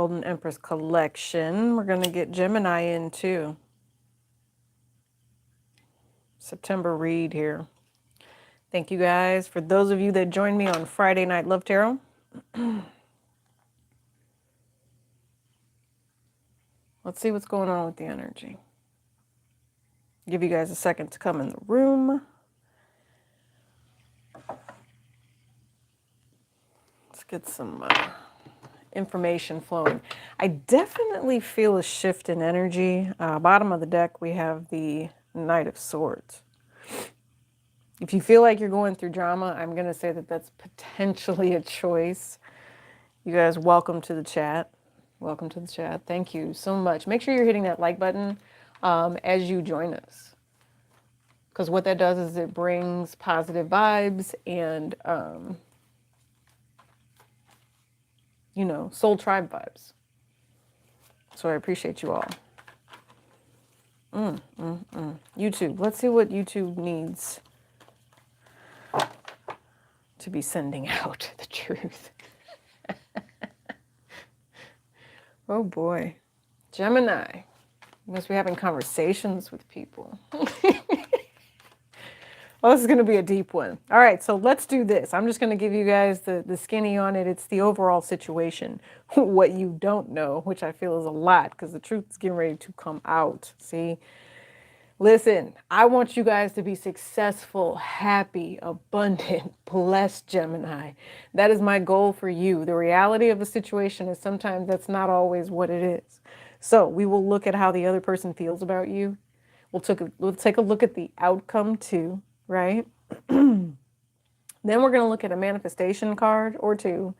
Golden Empress collection. We're going to get Gemini in too. September read here. Thank you guys. For those of you that joined me on Friday Night Love Tarot. Let's see what's going on with the energy. Give you guys a second to come in the room. Let's get some information flowing. I definitely feel a shift in energy. Bottom of the deck, we have the Knight of Swords. If you feel like you're going through drama, I'm going to say that that's potentially a choice. You guys, welcome to the chat. Welcome to the chat. Thank you so much. Make sure you're hitting that like button as you join us. Because what that does is it brings positive vibes and, you know, soul tribe vibes. So I appreciate you all. YouTube. Let's see what YouTube needs to be sending out the truth. Oh boy. Gemini. You must be having conversations with people. Well, this is going to be a deep one. All right, so let's do this. I'm just going to give you guys the skinny on it. It's the overall situation. What you don't know, which I feel is a lot, because the truth is getting ready to come out. See? Listen, I want you guys to be successful, happy, abundant, blessed, Gemini. That is my goal for you. The reality of a situation is sometimes that's not always what it is. So we will look at how the other person feels about you. We'll take a look at the outcome too, right? Then we're going to look at a manifestation card or two,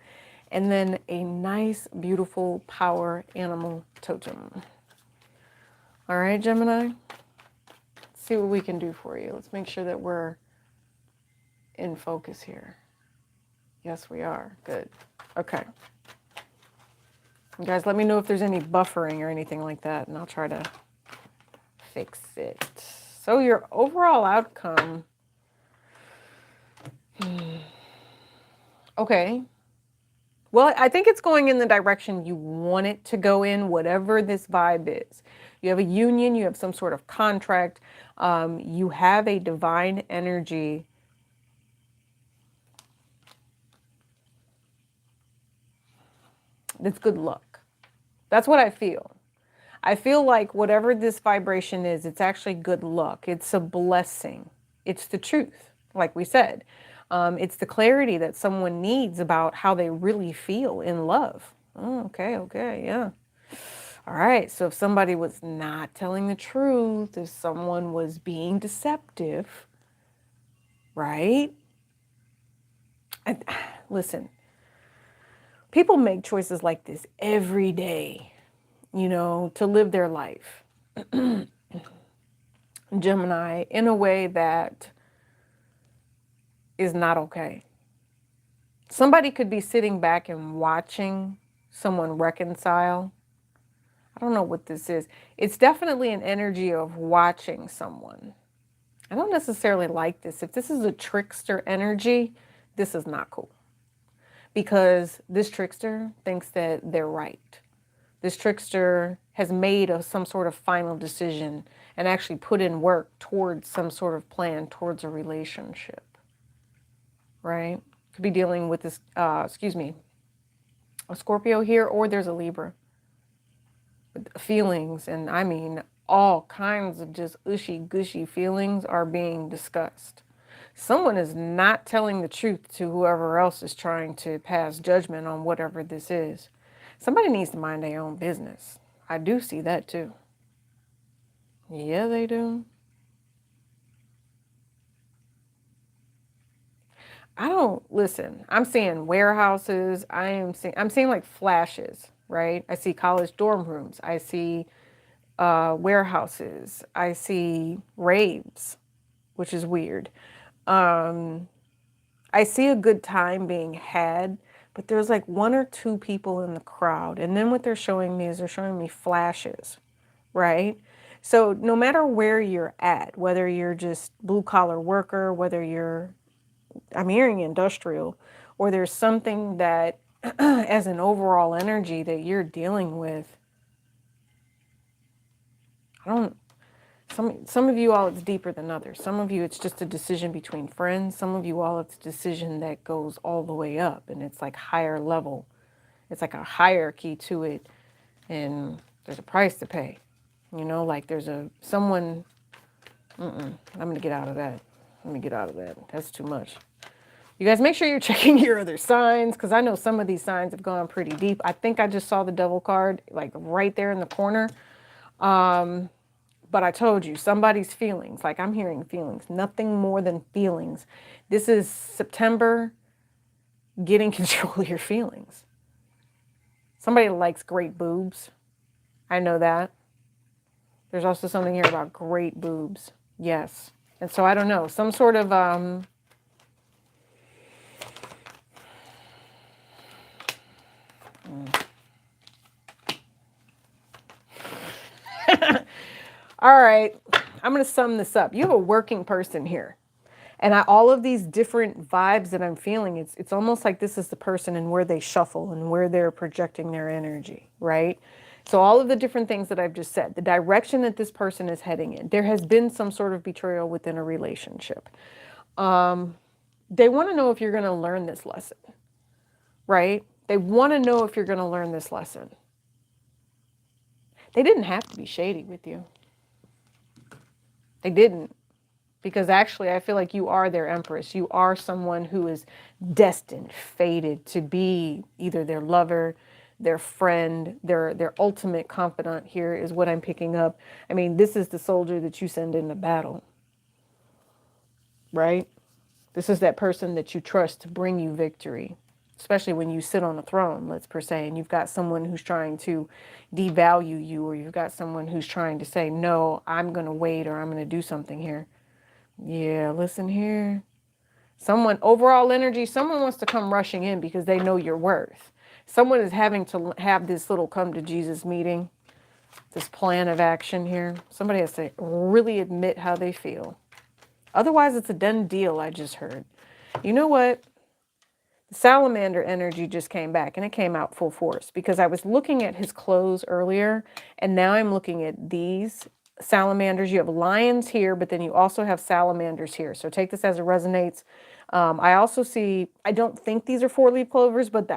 and then a nice, beautiful power animal totem. All right, Gemini? See what we can do for you. Let's make sure that we're in focus here. Yes, we are. Good. Okay. You guys, let me know if there's any buffering or anything like that, and I'll try to fix it. So your overall outcome. Okay. Well, I think it's going in the direction you want it to go in, whatever this vibe is. You have a union, you have some sort of contract, you have a divine energy. That's good luck. That's what I feel. I feel like whatever this vibration is, it's actually good luck. It's a blessing. It's the truth, like we said. It's the clarity that someone needs about how they really feel in love. Oh, okay, yeah. All right, so if somebody was not telling the truth, if someone was being deceptive, right? Listen, people make choices like this every day, you know, to live their life. Gemini, in a way that is not okay. Somebody could be sitting back and watching someone reconcile. I don't know what this is. It's definitely an energy of watching someone. I don't necessarily like this. If this is a trickster energy, this is not cool. Because this trickster thinks that they're right. This trickster has made some sort of final decision and actually put in work towards some sort of plan, towards a relationship. Right? Could be dealing with this, a Scorpio here, or there's a Libra. Feelings, and I mean all kinds of just ushy-gushy feelings are being discussed. Someone is not telling the truth to whoever else is trying to pass judgment on whatever this is. Somebody needs to mind their own business. I do see that too. Yeah, they do. Listen, I'm seeing warehouses. I'm seeing like flashes, right? I see college dorm rooms. I see warehouses. I see raves, which is weird. I see a good time being had, but there's like one or two people in the crowd. And then what they're showing me is they're showing me flashes, right? So no matter where you're at, whether you're just blue collar worker, whether you're, I'm hearing industrial, or there's something that as an overall energy that you're dealing with, I don't, some of you all, it's deeper than others. Some of you, it's just a decision between friends. Some of you all, it's a decision that goes all the way up and it's like higher level. It's like a hierarchy to it, and there's a price to pay. You know, like there's someone, I'm going to get out of that. Let me get out of that. That's too much. You guys make sure you're checking your other signs, because I know some of these signs have gone pretty deep. I think I just saw the devil card like right there in the corner. But I told you, somebody's feelings, like I'm hearing feelings, nothing more than feelings. This is September, getting control of your feelings. Somebody likes great boobs. I know that. There's also something here about great boobs. Yes. And so I don't know, some sort of, all right, I'm going to sum this up. You have a working person here. And all of these different vibes that I'm feeling, it's almost like this is the person and where they shuffle and where they're projecting their energy, right? So all of the different things that I've just said, the direction that this person is heading in, there has been some sort of betrayal within a relationship. They want to know if you're going to learn this lesson, right? They want to know if you're going to learn this lesson. They didn't have to be shady with you. They didn't. Because actually, I feel like you are their empress. You are someone who is destined, fated to be either their lover, their friend, their ultimate confidant here is what I'm picking up. I mean, this is the soldier that you send into battle, right? This is that person that you trust to bring you victory, especially when you sit on a throne, let's per se, and you've got someone who's trying to devalue you, or you've got someone who's trying to say, no, I'm going to wait, or I'm going to do something here. Yeah, listen here. Someone, overall energy, someone wants to come rushing in because they know your worth. Someone is having to have this little come to Jesus meeting, this plan of action here. Somebody has to really admit how they feel. Otherwise, it's a done deal, I just heard. You know what? The salamander energy just came back, and it came out full force because I was looking at his clothes earlier, and now I'm looking at these salamanders. You have lions here, but then you also have salamanders here. So take this as it resonates. I also see, I don't think these are four-leaf clovers, but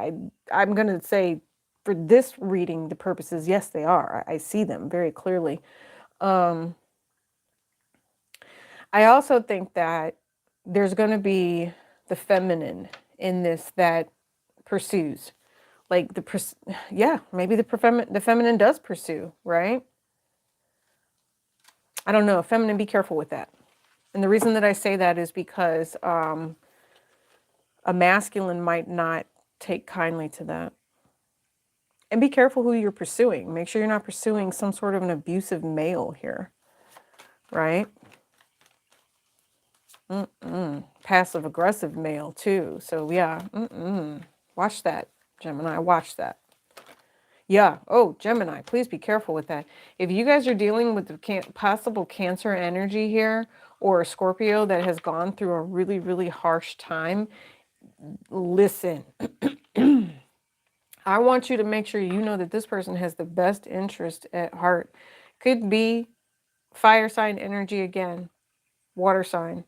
I'm going to say for this reading, the purposes, yes, they are. I see them very clearly. I also think that there's going to be the feminine in this that pursues. Like maybe the feminine does pursue, right? I don't know. Feminine, be careful with that. And the reason that I say that is because a masculine might not take kindly to that. And be careful who you're pursuing. Make sure you're not pursuing some sort of an abusive male here, right? Passive aggressive male too. So yeah, watch that, Gemini. Watch that. Yeah. Oh, Gemini, please be careful with that. If you guys are dealing with the possible Cancer energy here, or a Scorpio that has gone through a really, really harsh time, listen. I want you to make sure you know that this person has the best interest at heart. Could be fire sign energy again, water sign.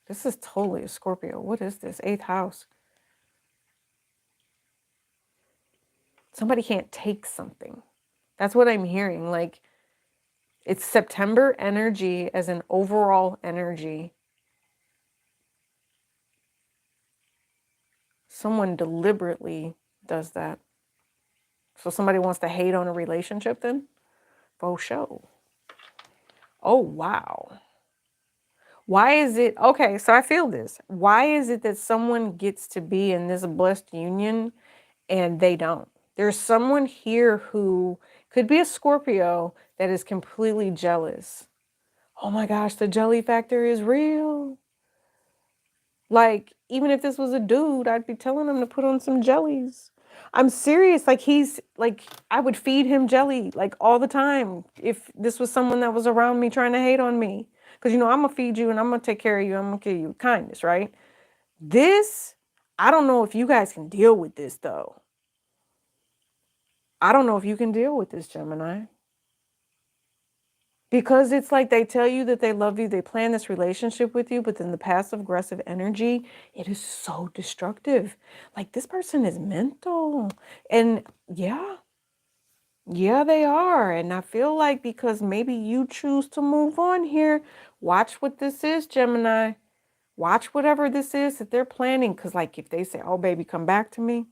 This is totally a Scorpio. What is this? 8th house. Somebody can't take something. That's what I'm hearing. Like, it's September energy as an overall energy. Someone deliberately does that. So somebody wants to hate on a relationship then? Faux show. Oh, wow. Why is it, okay, so I feel this. Why is it that someone gets to be in this blessed union and they don't? There's someone here who could be a Scorpio that is completely jealous. Oh my gosh, the jelly factor is real. Like, even if this was a dude, I'd be telling him to put on some jellies. I'm serious. Like, I would feed him jelly like all the time if this was someone that was around me trying to hate on me. Because, I'm going to feed you and I'm going to take care of you. I'm going to give you kindness, right? This, I don't know if you guys can deal with this though. I don't know if you can deal with this, Gemini. Because it's like they tell you that they love you, they plan this relationship with you, but then the passive aggressive energy, it is so destructive. Like this person is mental. And yeah, they are. And I feel like because maybe you choose to move on here, watch what this is, Gemini. Watch whatever this is that they're planning. Because like if they say, oh, baby, come back to me,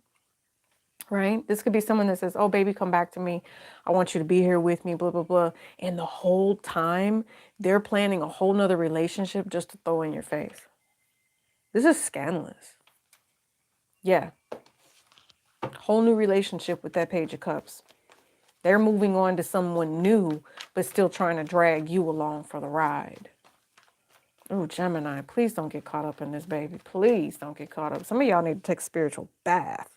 right? This could be someone that says, oh, baby, come back to me. I want you to be here with me, blah, blah, blah. And the whole time they're planning a whole nother relationship just to throw in your face. This is scandalous. Yeah. Whole new relationship with that Page of Cups. They're moving on to someone new, but still trying to drag you along for the ride. Oh, Gemini, please don't get caught up in this, baby. Please don't get caught up. Some of y'all need to take a spiritual bath.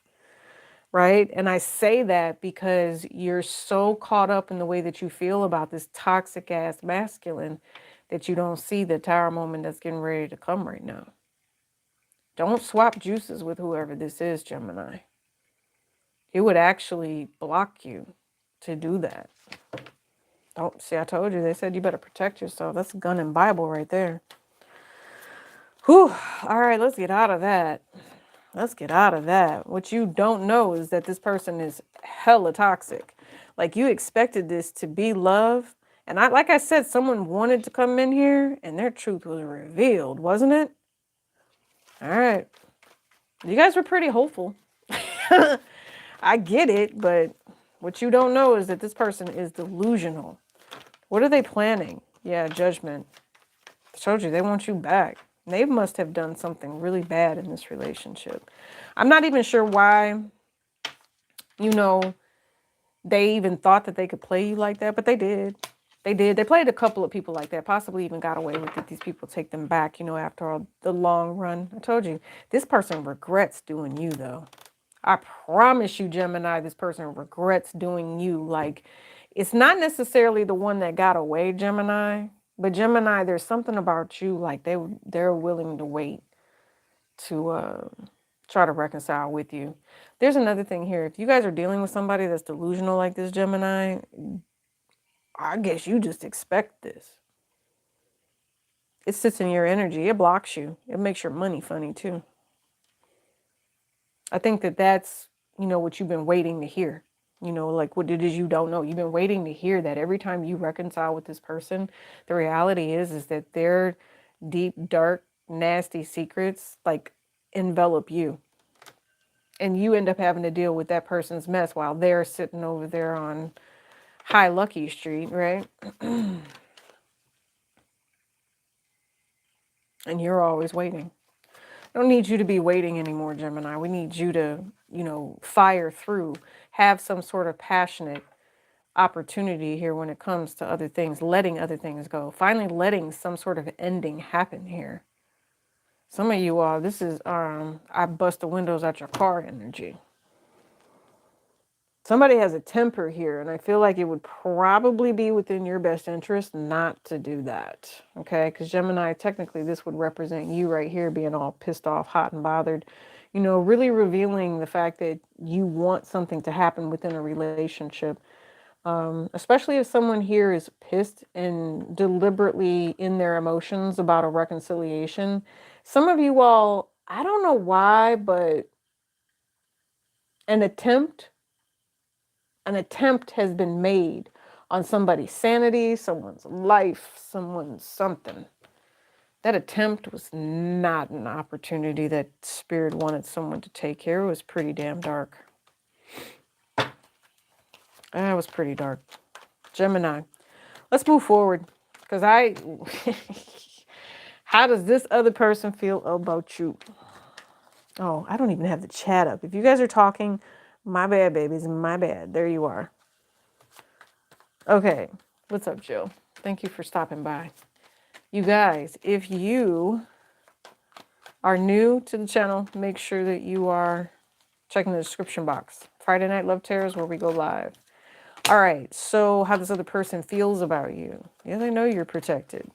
Right? And I say that because you're so caught up in the way that you feel about this toxic ass masculine that you don't see the tower moment that's getting ready to come right now. Don't swap juices with whoever this is, Gemini. It would actually block you to do that. Don't see, I told you, they said you better protect yourself. That's gun and Bible right there. Whew. All right, let's get out of that. Let's get out of that. What you don't know is that this person is hella toxic. Like you expected this to be love. And like I said, someone wanted to come in here and their truth was revealed, wasn't it? All right. You guys were pretty hopeful. I get it, but what you don't know is that this person is delusional. What are they planning? Yeah, judgment. I told you, they want you back. They must have done something really bad in this relationship. I'm not even sure why, they even thought that they could play you like that, but they did. They did. They played a couple of people like that, possibly even got away with it. These people take them back, after all the long run. I told you, this person regrets doing you, though. I promise you, Gemini, this person regrets doing you. Like, it's not necessarily the one that got away, Gemini, but Gemini, there's something about you, like they're willing to wait to try to reconcile with you. There's another thing here. If you guys are dealing with somebody that's delusional like this, Gemini, I guess you just expect this. It sits in your energy. It blocks you. It makes your money funny too. I think that's, what you've been waiting to hear. Like what it is you don't know. You've been waiting to hear that every time you reconcile with this person, the reality is that their deep, dark, nasty secrets like envelop you. And you end up having to deal with that person's mess while they're sitting over there on High Lucky Street, right? And you're always waiting. I don't need you to be waiting anymore, Gemini. We need you to, fire through, have some sort of passionate opportunity here when it comes to other things, letting other things go, finally letting some sort of ending happen here. Some of you all, this is, I bust the windows out your car energy. Somebody has a temper here, and I feel like it would probably be within your best interest not to do that, okay? Because Gemini, technically, this would represent you right here being all pissed off, hot and bothered, really revealing the fact that you want something to happen within a relationship, especially if someone here is pissed and deliberately in their emotions about a reconciliation. Some of you all, I don't know why, but an attempt has been made on somebody's sanity, someone's life, someone's something. That attempt was not an opportunity that Spirit wanted someone to take care of. It was pretty damn dark. That was pretty dark. Gemini, let's move forward. Because how does this other person feel about you? Oh, I don't even have the chat up. If you guys are talking, my bad, babies, my bad. There you are. Okay, what's up, Jill? Thank you for stopping by. You guys, if you are new to the channel, make sure that you are checking the description box. Friday Night Love Tarot is where we go live. All right, so how this other person feels about you. Yeah, they know you're protected.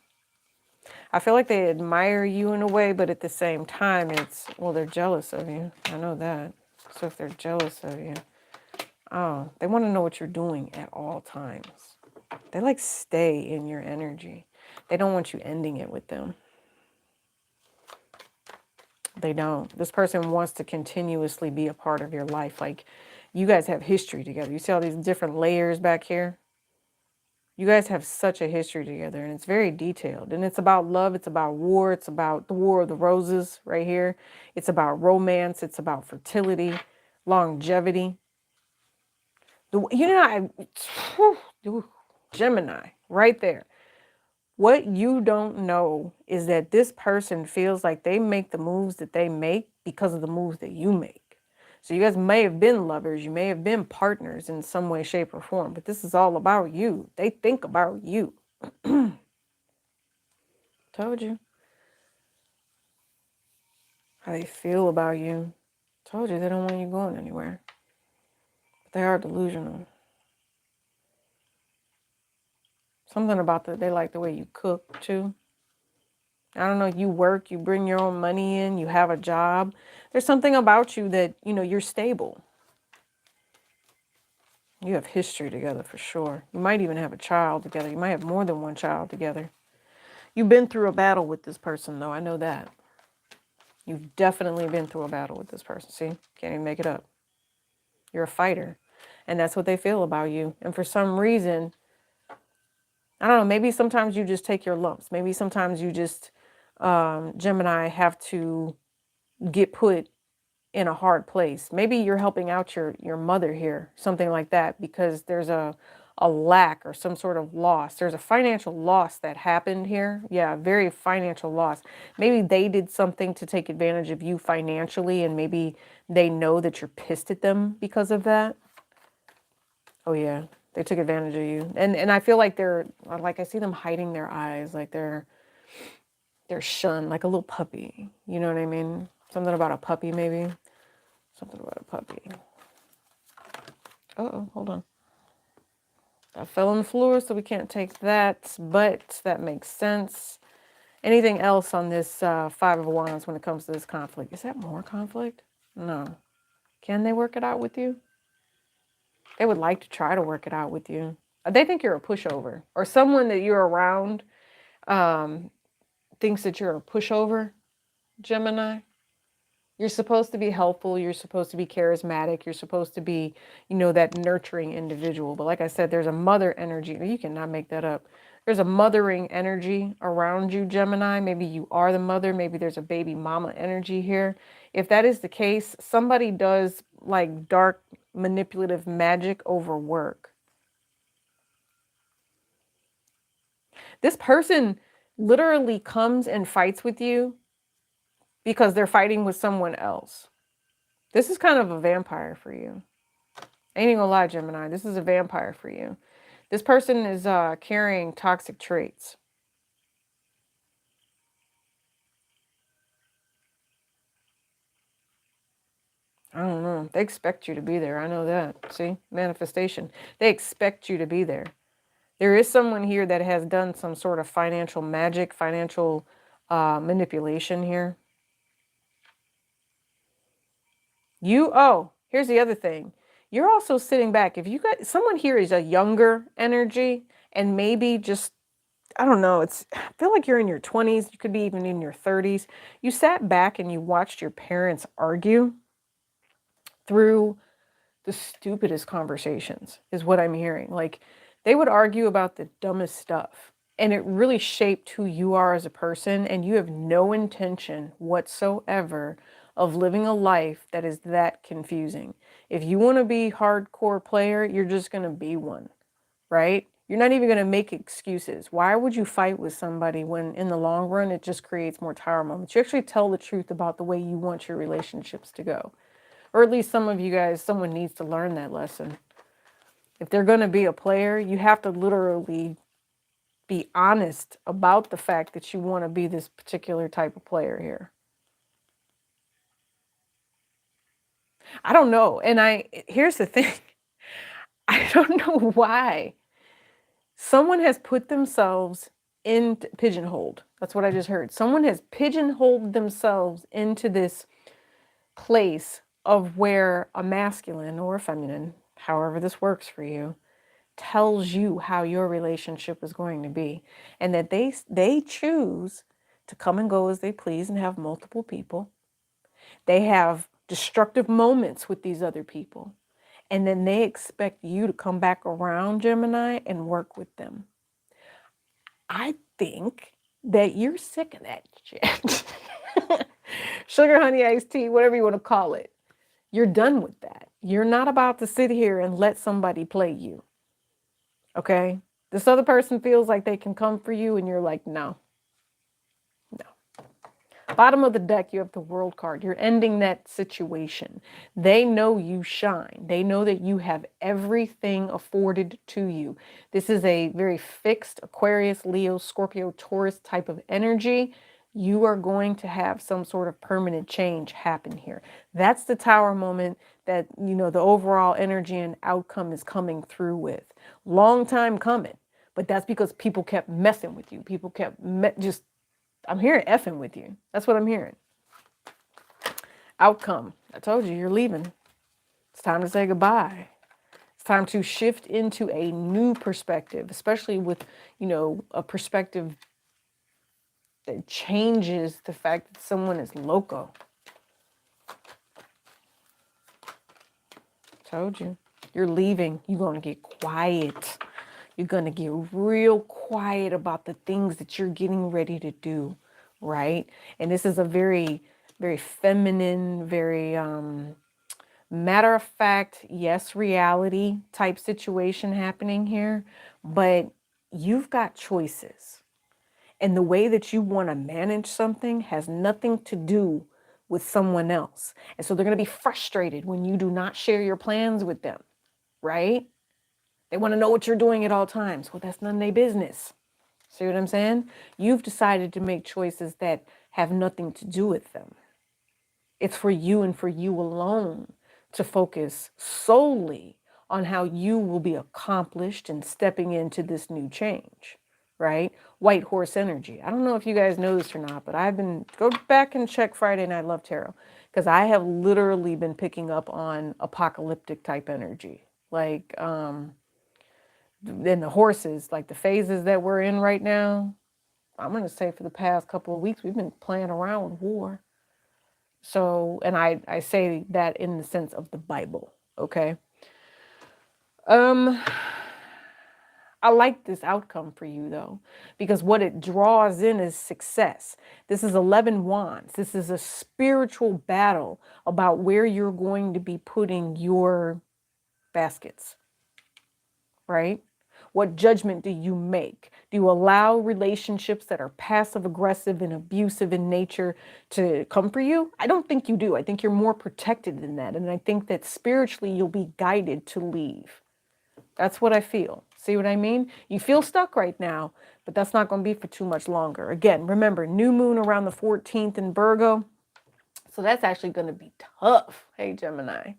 I feel like they admire you in a way, but at the same time, they're jealous of you. I know that. So if they're jealous of you, Oh, they want to know what you're doing at all times. They like stay in your energy. They don't want you ending it with them. They don't. This person wants to continuously be a part of your life. Like, you guys have history together. You see all these different layers back here? You guys have such a history together, and it's very detailed. And it's about love. It's about war. It's about the War of the Roses right here. It's about romance. It's about fertility, longevity. You know, Gemini, right there. What you don't know is that this person feels like they make the moves that they make because of the moves that you make. So you guys may have been lovers, you may have been partners in some way, shape, or form, but this is all about you. They think about you. Told you. How they feel about you. Told you they don't want you going anywhere. But they are delusional. Something about they like the way you cook too. I don't know, you work, you bring your own money in, you have a job. There's something about you that, you know, you're stable. You have history together for sure. You might even have a child together. You might have more than one child together. You've been through a battle with this person, though. I know that. You've definitely been through a battle with this person. See? Can't even make it up. You're a fighter. And that's what they feel about you. And for some reason, I don't know, maybe sometimes you just take your lumps. Maybe sometimes you just, Gemini, have to get put in a hard place. Maybe you're helping out your mother here, something like that, because there's a lack or some sort of loss. There's a financial loss that happened here. Yeah, very financial loss. Maybe they did something to take advantage of you financially, and maybe they know that you're pissed at them because of that. Oh yeah, they took advantage of you. And I feel like they're, like, I see them hiding their eyes, like they're shunned, like a little puppy. You know what I mean? Something about a puppy, maybe. Something about a puppy. Uh-oh, hold on. I fell on the floor, so we can't take that, but that makes sense. Anything else on this Five of Wands when it comes to this conflict? Is that more conflict? No. Can they work it out with you? They would like to try to work it out with you. They think you're a pushover, or someone that you're around thinks that you're a pushover, Gemini. You're supposed to be helpful. You're supposed to be charismatic. You're supposed to be, you know, that nurturing individual. But like I said, there's a mother energy. You cannot make that up. There's a mothering energy around you, Gemini. Maybe you are the mother. Maybe there's a baby mama energy here. If that is the case, somebody does like dark manipulative magic over work. This person literally comes and fights with you because they're fighting with someone else. This is kind of a vampire for you. Ain't even gonna lie, Gemini. This is a vampire for you. This person is carrying toxic traits. I don't know. They expect you to be there. I know that. See? Manifestation. They expect you to be there. There is someone here that has done some sort of financial magic, financial manipulation here. Here's the other thing. You're also sitting back. If you got someone here is a younger energy and maybe just, I don't know, I feel like you're in your 20s, you could be even in your 30s. You sat back and you watched your parents argue through the stupidest conversations, is what I'm hearing. Like, they would argue about the dumbest stuff, and it really shaped who you are as a person, and you have no intention whatsoever of living a life that is that confusing. If you want to be hardcore player, you're just going to be one, right? You're not even going to make excuses. Why would you fight with somebody when in the long run it just creates more tower moments? You actually tell the truth about the way you want your relationships to go. Or at least some of you guys, someone needs to learn that lesson. If they're going to be a player, you have to literally be honest about the fact that you want to be this particular type of player here. I don't know. And here's the thing. I don't know why. Someone has put themselves in pigeonholed. That's what I just heard. Someone has pigeonholed themselves into this place of where a masculine or a feminine, however this works for you, tells you how your relationship is going to be, and that they choose to come and go as they please and have multiple people. They have destructive moments with these other people, and then they expect you to come back around, Gemini, and work with them. I think that you're sick of that shit. Sugar, honey, iced tea, whatever you want to call it. You're done with that. You're not about to sit here and let somebody play you. Okay? This other person feels like they can come for you, and you're like, no. Bottom of the deck, you have the World card. You're ending that situation. They know you shine. They know that you have everything afforded to you. This is a very fixed Aquarius, Leo, Scorpio, Taurus type of energy. You are going to have some sort of permanent change happen here. That's the Tower moment that, the overall energy and outcome is coming through with. Long time coming, but that's because people kept messing with you. People kept I'm hearing effing with you. That's what I'm hearing. Outcome. I told you, you're leaving. It's time to say goodbye. It's time to shift into a new perspective, especially with, a perspective that changes the fact that someone is loco. Told you. You're leaving. You're going to get quiet. You're going to get real quiet about the things that you're getting ready to do, right? And this is a very, very feminine, very matter of fact, yes, reality type situation happening here. But you've got choices. And the way that you want to manage something has nothing to do with someone else. And so they're going to be frustrated when you do not share your plans with them, right? They want to know what you're doing at all times. Well, that's none of their business. See what I'm saying? You've decided to make choices that have nothing to do with them. It's for you and for you alone to focus solely on how you will be accomplished in stepping into this new change, right? White horse energy. I don't know if you guys know this or not, but go back and check Friday Night Love Tarot, because I have literally been picking up on apocalyptic type energy. Like, in the horses, like the phases that we're in right now, I'm going to say for the past couple of weeks, we've been playing around with war. So, and I say that in the sense of the Bible, okay? I like this outcome for you, though, because what it draws in is success. This is 11 wands. This is a spiritual battle about where you're going to be putting your baskets, right? What judgment do you make? Do you allow relationships that are passive aggressive and abusive in nature to come for you? I don't think you do. I think you're more protected than that. And I think that spiritually you'll be guided to leave. That's what I feel. See what I mean? You feel stuck right now, but that's not going to be for too much longer. Again, remember, new moon around the 14th in Virgo. So that's actually going to be tough. Hey, Gemini.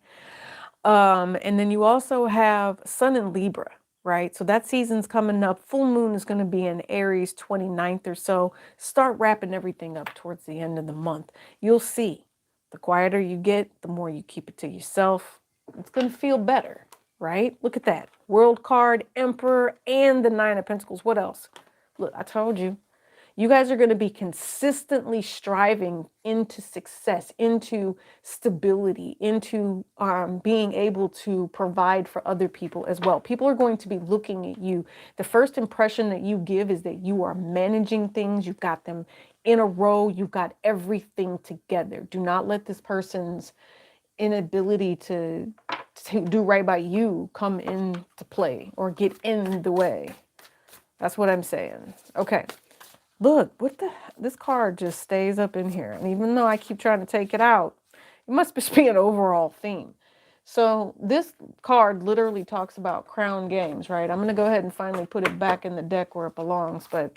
And then you also have Sun in Libra, right? So that season's coming up. Full moon is going to be in Aries 29th or so. Start wrapping everything up towards the end of the month. You'll see. The quieter you get, the more you keep it to yourself. It's going to feel better, right? Look at that. World card, Emperor, and the Nine of Pentacles. What else? Look, I told you. You guys are going to be consistently striving into success, into stability, into being able to provide for other people as well. People are going to be looking at you. The first impression that you give is that you are managing things. You've got them in a row. You've got everything together. Do not let this person's inability to do right by you come into play or get in the way. That's what I'm saying. Okay. Look, this card just stays up in here. And even though I keep trying to take it out, it must just be an overall theme. So this card literally talks about crown games, right? I'm going to go ahead and finally put it back in the deck where it belongs. But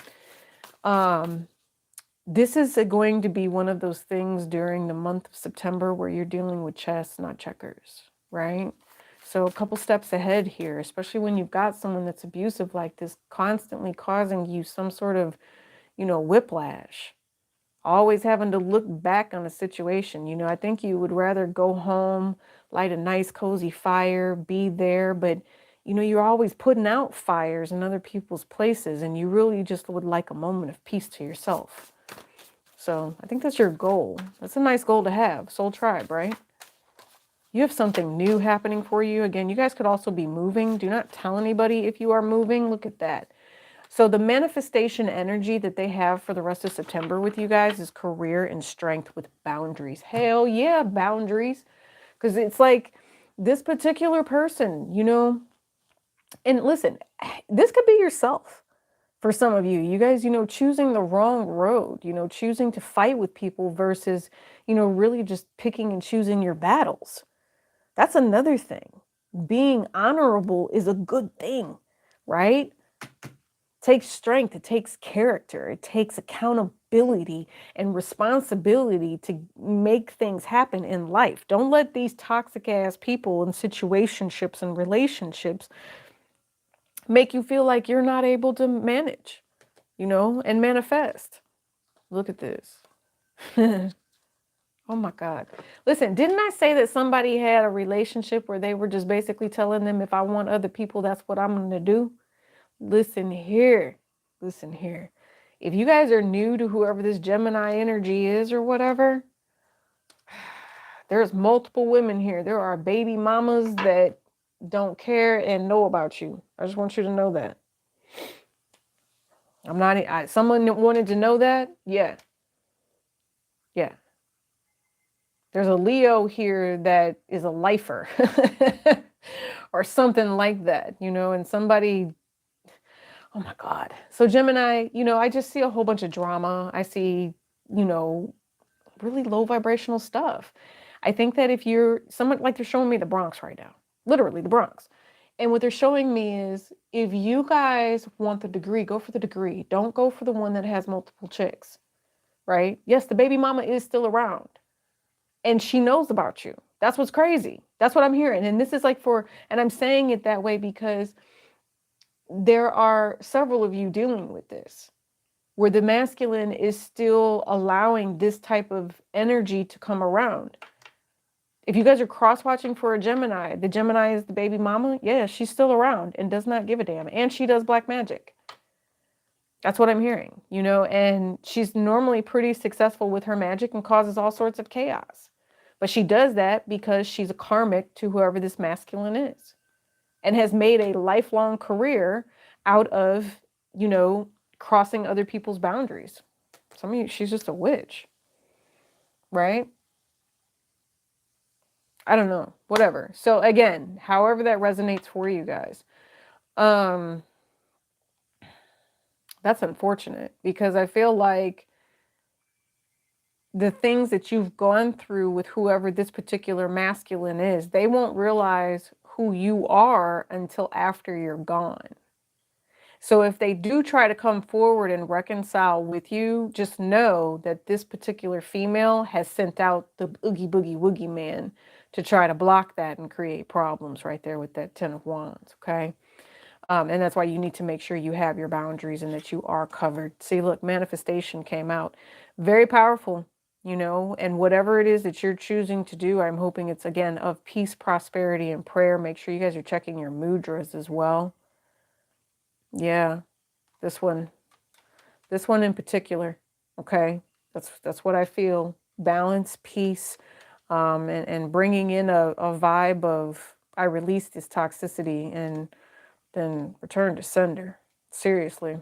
this is going to be one of those things during the month of September where you're dealing with chess, not checkers, right? So a couple steps ahead here, especially when you've got someone that's abusive like this, constantly causing you some sort of whiplash. Always having to look back on a situation. You know, I think you would rather go home, light a nice cozy fire, be there, but you know, you're always putting out fires in other people's places, and you really just would like a moment of peace to yourself. So I think that's your goal. That's a nice goal to have. Soul Tribe, right? You have something new happening for you. Again, you guys could also be moving. Do not tell anybody if you are moving. Look at that. So the manifestation energy that they have for the rest of September with you guys is career and strength with boundaries. Hell yeah, boundaries. Because it's like this particular person, you know, and listen, this could be yourself for some of you. You guys, you know, choosing the wrong road, you know, choosing to fight with people versus, you know, really just picking and choosing your battles. That's another thing. Being honorable is a good thing, right? It takes strength, it takes character, it takes accountability and responsibility to make things happen in life. Don't let these toxic ass people and situationships and relationships make you feel like you're not able to manage, you know, and manifest. Look at this. Oh my God. Listen, didn't I say that somebody had a relationship where they were just basically telling them, if I want other people, that's what I'm going to do? Listen here. Listen here. If you guys are new to whoever this Gemini energy is or whatever, there's multiple women here. There are baby mamas that don't care and know about you. I just want you to know that. Someone wanted to know that? Yeah. Yeah. There's a Leo here that is a lifer or something like that, you know, and somebody, oh my God. So Gemini, you know, I just see a whole bunch of drama. I see, you know, really low vibrational stuff. I think that if you're someone, like they're showing me the Bronx right now, literally the Bronx. And what they're showing me is if you guys want the degree, go for the degree. Don't go for the one that has multiple chicks, right? Yes, the baby mama is still around. And she knows about you. That's what's crazy. That's what I'm hearing. And this is like and I'm saying it that way because there are several of you dealing with this, where the masculine is still allowing this type of energy to come around. If you guys are cross-watching for a Gemini, the Gemini is the baby mama. Yeah, she's still around and does not give a damn. And she does black magic. That's what I'm hearing, you know, and she's normally pretty successful with her magic and causes all sorts of chaos. But she does that because she's a karmic to whoever this masculine is and has made a lifelong career out of, you know, crossing other people's boundaries. Some of you, she's just a witch, right? I don't know, whatever. So again, however that resonates for you guys. That's unfortunate because I feel like the things that you've gone through with whoever this particular masculine is, they won't realize who you are until after you're gone. So if they do try to come forward and reconcile with you, just know that this particular female has sent out the oogie boogie woogie man to try to block that and create problems right there with that 10 of Wands, okay? And that's why you need to make sure you have your boundaries and that you are covered. See, look, manifestation came out. Very powerful, you know, and whatever it is that you're choosing to do, I'm hoping it's, again, of peace, prosperity, and prayer. Make sure you guys are checking your mudras as well. Yeah, this one in particular, okay? That's what I feel. Balance, peace, and bringing in a vibe of, I release this toxicity and then return to sender. Seriously.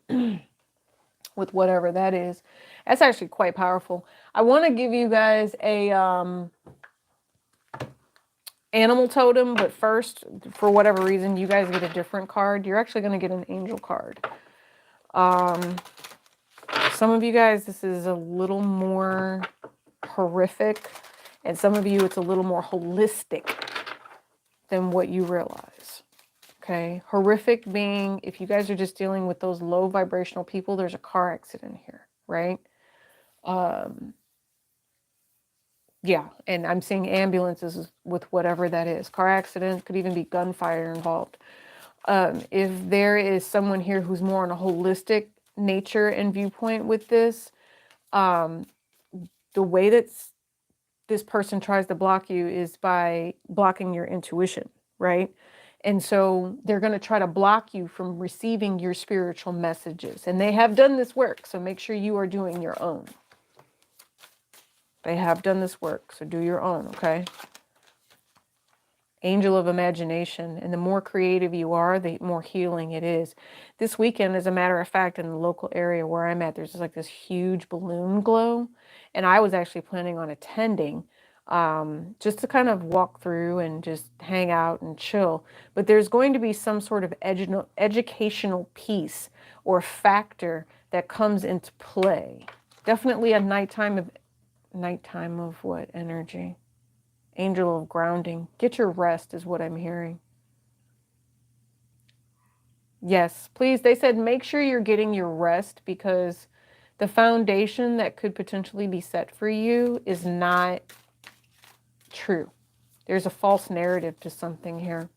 With whatever that is. That's actually quite powerful. I want to give you guys a animal totem, but first, for whatever reason, you guys get a different card. You're actually going to get an angel card. Some of you guys, this is a little more horrific, and some of you, it's a little more holistic than what you realize. Okay, horrific being, if you guys are just dealing with those low vibrational people, there's a car accident here, right? Yeah, and I'm seeing ambulances with whatever that is. Car accident, could even be gunfire involved. If there is someone here who's more on a holistic nature and viewpoint with this, The way that this person tries to block you is by blocking your intuition, right? And so they're going to try to block you from receiving your spiritual messages. And they have done this work, so make sure you are doing your own. They have done this work, so do your own, okay? Angel of imagination. And the more creative you are, the more healing it is. This weekend, as a matter of fact, in the local area where I'm at, there's like this huge balloon glow. And I was actually planning on attending just to kind of walk through and just hang out and chill. But there's going to be some sort of educational piece or factor that comes into play. Definitely a nighttime of what energy? Angel of grounding. Get your rest is what I'm hearing. Yes, please. They said make sure you're getting your rest because the foundation that could potentially be set for you is not true. There's a false narrative to something here.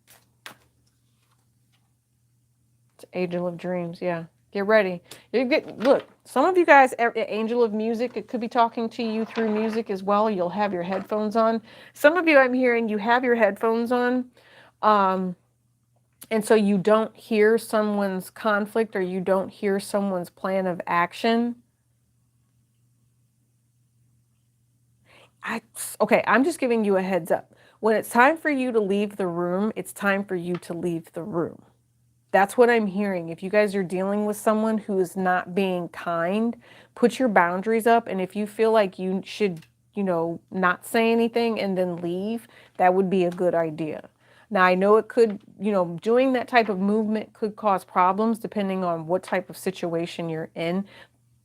It's Angel of dreams. Yeah. Get ready. Look, some of you guys, Angel of music, it could be talking to you through music as well. You'll have your headphones on. Some of you, I'm hearing you have your headphones on. And so you don't hear someone's conflict or you don't hear someone's plan of action. Okay, I'm just giving you a heads up. When it's time for you to leave the room, it's time for you to leave the room. That's what I'm hearing. If you guys are dealing with someone who is not being kind, put your boundaries up. And if you feel like you should, not say anything and then leave, that would be a good idea. Now, I know it could, doing that type of movement could cause problems depending on what type of situation you're in.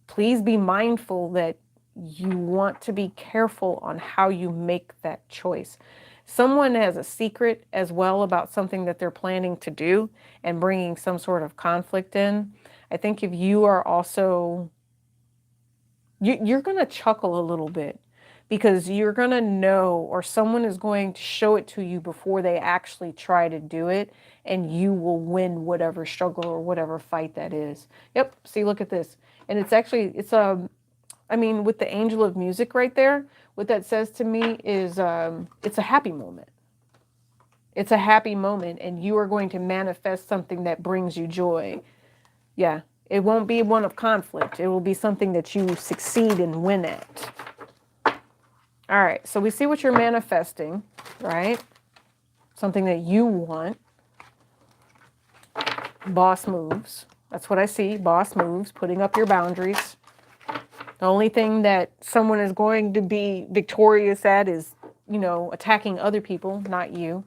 Please be mindful that you want to be careful on how you make that choice. Someone has a secret as well about something that they're planning to do and bringing some sort of conflict in. I think if you are also, you're going to chuckle a little bit because you're going to know, or someone is going to show it to you before they actually try to do it, and you will win whatever struggle or whatever fight that is. Yep. See, look at this. And it's actually, with the angel of music right there, what that says to me is it's a happy moment. It's a happy moment, and you are going to manifest something that brings you joy. Yeah, it won't be one of conflict. It will be something that you succeed and win at. All right, so we see what you're manifesting, right? Something that you want. Boss moves. That's what I see, boss moves, putting up your boundaries. The only thing that someone is going to be victorious at is, attacking other people, not you.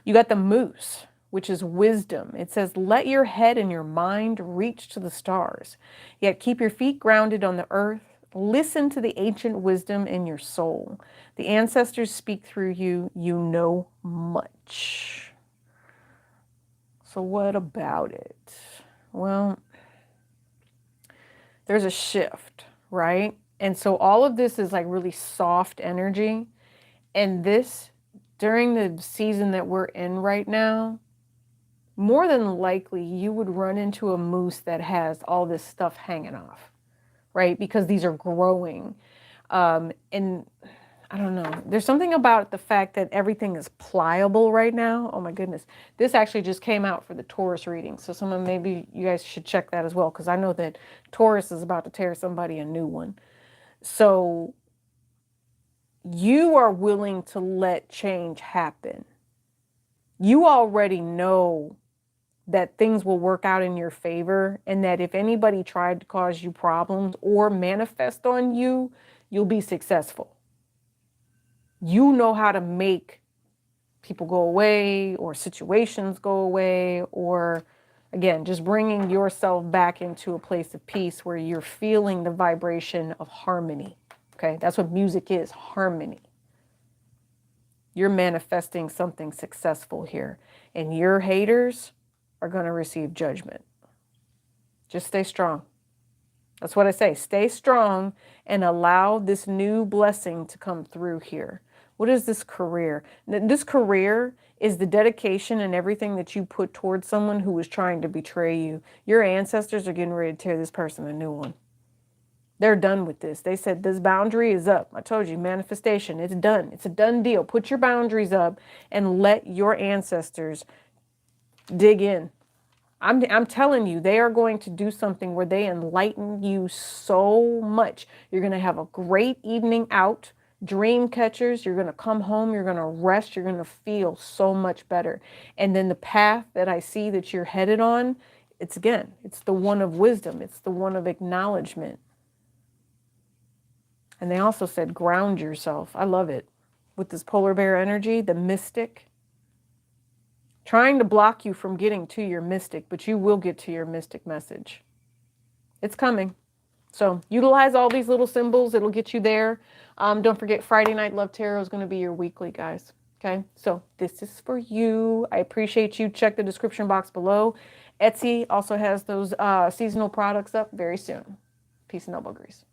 You got the moose, which is wisdom. It says, let your head and your mind reach to the stars, yet keep your feet grounded on the earth. Listen to the ancient wisdom in your soul. The ancestors speak through you. You know much. So what about it? Well, there's a shift, right? And so all of this is like really soft energy. And this, during the season that we're in right now, more than likely you would run into a moose that has all this stuff hanging off, right? Because these are growing. And I don't know. There's something about the fact that everything is pliable right now. Oh my goodness. This actually just came out for the Taurus reading. So maybe you guys should check that as well, because I know that Taurus is about to tear somebody a new one. So you are willing to let change happen. You already know that things will work out in your favor, and that if anybody tried to cause you problems or manifest on you, you'll be successful. You know how to make people go away or situations go away, or again, just bringing yourself back into a place of peace where you're feeling the vibration of harmony. Okay, that's what music is, harmony. You're manifesting something successful here, and your haters are going to receive judgment. Just stay strong. That's what I say. Stay strong and allow this new blessing to come through here. What is this career? This career is the dedication and everything that you put towards someone who was trying to betray you. Your ancestors are getting ready to tear this person a new one. They're done with this. They said this boundary is up. I told you, manifestation, it's done. It's a done deal. Put your boundaries up and let your ancestors dig in. I'm telling you, they are going to do something where they enlighten you so much. You're going to have a great evening out, dream catchers. You're going to come home. You're going to rest. You're going to feel so much better. And then the path that I see that you're headed on, it's the one of wisdom. It's the one of acknowledgement. And they also said, ground yourself. I love it. With this polar bear energy, the mystic, trying to block you from getting to your mystic, but you will get to your mystic message. It's coming. So utilize all these little symbols. It'll get you there. Don't forget, Friday Night Love Tarot is going to be your weekly, guys. Okay, so this is for you. I appreciate you. Check the description box below. Etsy also has those seasonal products up very soon. Peace and elbow grease.